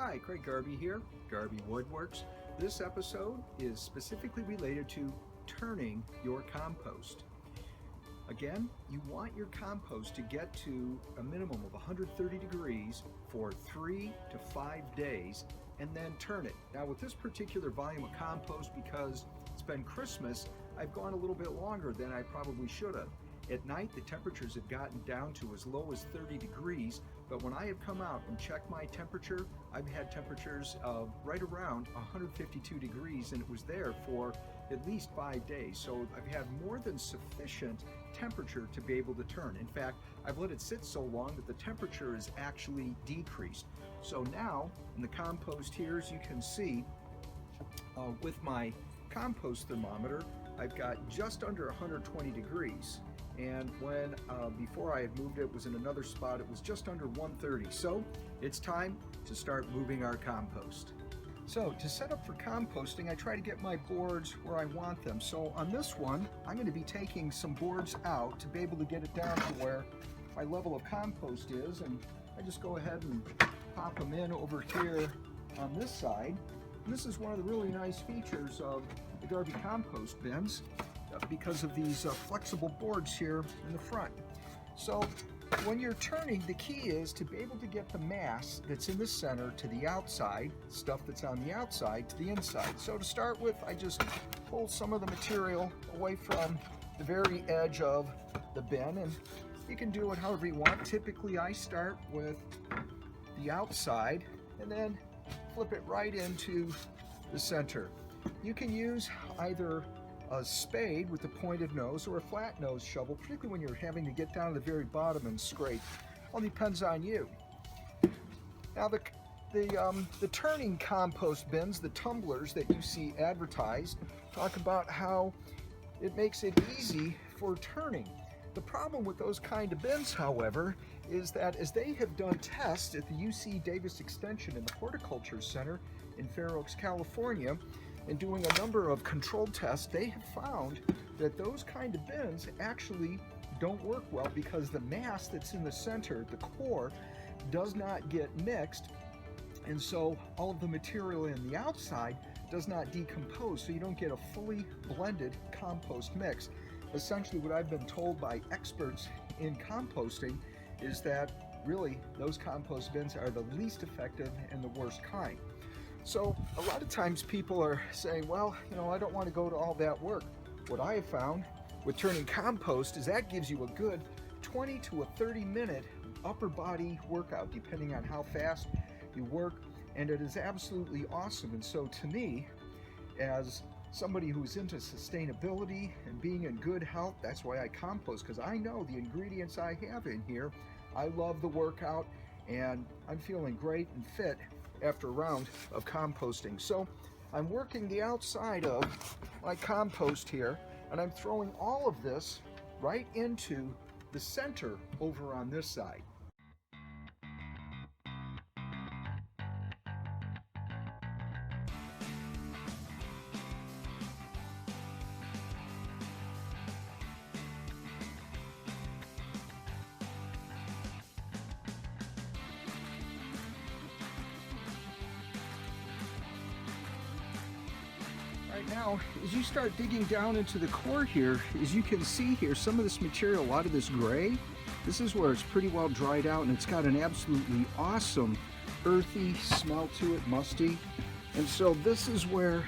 Hi, Craig Garbe here, Garbe Wood Works. This episode is specifically related to turning your compost. Again, you want your compost to get to a minimum of 130 degrees for 3 to 5 days and then turn it. Now with this particular volume of compost, because it's been Christmas, I've gone a little bit longer than I probably should have. At night, the temperatures have gotten down to as low as 30 degrees, but when I have come out and checked my temperature, I've had temperatures of right around 152 degrees, and it was there for at least 5 days. So I've had more than sufficient temperature to be able to turn. In fact, I've let it sit so long that the temperature is actually decreased. So now, in the compost here, as you can see, with my compost thermometer, I've got just under 120 degrees. And when before I had moved it was in another spot, it was just under 130. So it's time to start moving our compost. So to set up for composting, I try to get my boards where I want them. So on this one, I'm going to be taking some boards out to be able to get it down to where my level of compost is, and I just go ahead and pop them in over here on this side. And this is one of the really nice features of the Garbe compost bins, because of these flexible boards here in the front. So when you're turning, the key is to be able to get the mass that's in the center to the outside, stuff that's on the outside to the inside. So to start with, I just pull some of the material away from the very edge of the bin, and you can do it however you want. Typically I start with the outside and then flip it right into the center. You can use either a spade with a pointed nose or a flat nose shovel, particularly when you're having to get down to the very bottom and scrape. All depends on you. Now the turning compost bins, the tumblers that you see advertised, talk about how it makes it easy for turning. The problem with those kind of bins, however, is that as they have done tests at the UC Davis Extension in the Horticulture Center in Fair Oaks, California, and doing a number of controlled tests, they have found that those kind of bins actually don't work well because the mass that's in the center, the core, does not get mixed, and so all of the material in the outside does not decompose, so you don't get a fully blended compost mix. Essentially what I've been told by experts in composting is that really those compost bins are the least effective and the worst kind. So a lot of times people are saying, well, I don't want to go to all that work. What I have found with turning compost is that gives you a good 20 to a 30-minute upper body workout, depending on how fast you work, and it is absolutely awesome. And so to me, as somebody who's into sustainability and being in good health, that's why I compost, because I know the ingredients I have in here. I love the workout, and I'm feeling great and fit after a round of composting. So I'm working the outside of my compost here, and I'm throwing all of this right into the center over on this side. Right now, as you start digging down into the core here, as you can see here, some of this material, a lot of this gray, this is where it's pretty well dried out, and it's got an absolutely awesome earthy smell to it, musty. And so this is where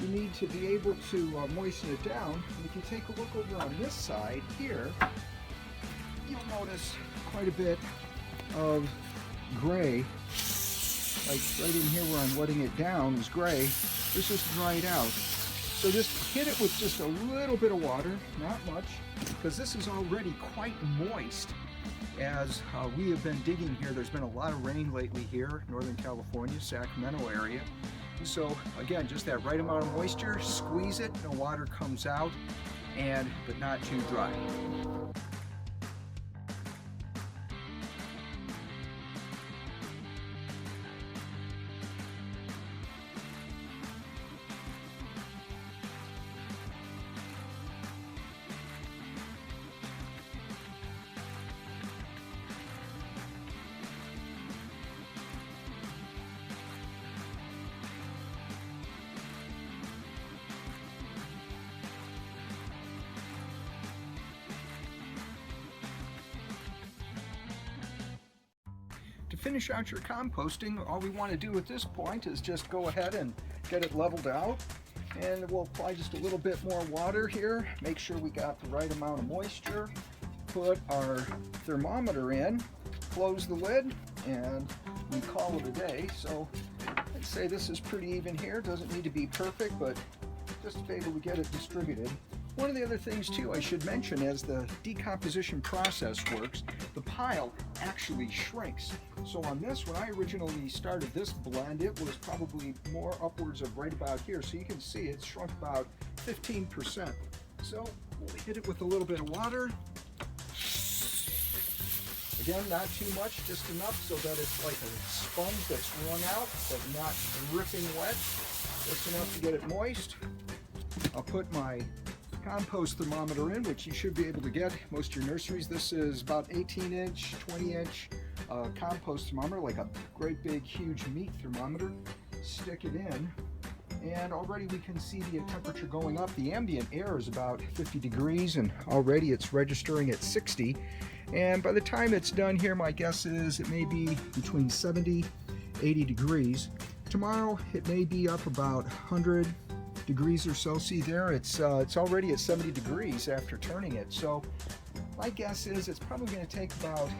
you need to be able to moisten it down. And if you take a look over on this side here, you'll notice quite a bit of gray. Like right in here where I'm wetting it down is gray. This is dried out. So just hit it with just a little bit of water, not much, because this is already quite moist. As we have been digging here, there's been a lot of rain lately here, Northern California, Sacramento area. So again, just that right amount of moisture, squeeze it, no water comes out, but not too dry. finish out your composting, all we want to do at this point is just go ahead and get it leveled out. And we'll apply just a little bit more water here, make sure we got the right amount of moisture, put our thermometer in, close the lid, and we call it a day. So I'd say this is pretty even here. Doesn't need to be perfect, but just to be able to get it distributed. One of the other things too I should mention, as the decomposition process works, the pile actually shrinks. So on this, when I originally started this blend, it was probably more upwards of right about here. So you can see it's shrunk about 15%. So we'll hit it with a little bit of water. Again, not too much, just enough so that it's like a sponge that's wrung out, but not dripping wet. Just enough to get it moist. I'll put my compost thermometer in, which you should be able to get most of your nurseries. This is about 18-inch, 20-inch compost thermometer, like a great big huge meat thermometer. Stick it in, and already we can see the temperature going up. The ambient air is about 50 degrees, and already it's registering at 60. And by the time it's done here, my guess is it may be between 70, 80 degrees. Tomorrow it may be up about 100 degrees or so. See there, it's already at 70 degrees after turning it. So my guess is it's probably going to take about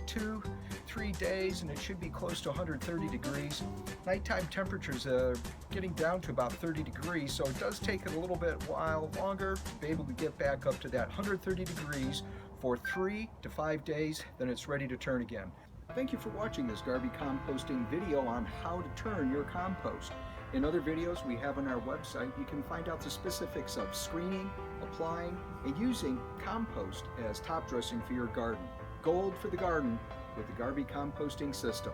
2-3 days, and it should be close to 130 degrees. Nighttime temperatures are getting down to about 30 degrees, so it does take it a little bit while longer to be able to get back up to that 130 degrees for 3 to 5 days. Then it's ready to turn again. Thank you for watching this Garbe composting video on how to turn your compost. In other videos we have on our website, you can find out the specifics of screening, applying, and using compost as top dressing for your garden. Gold for the garden with the Garbe composting system.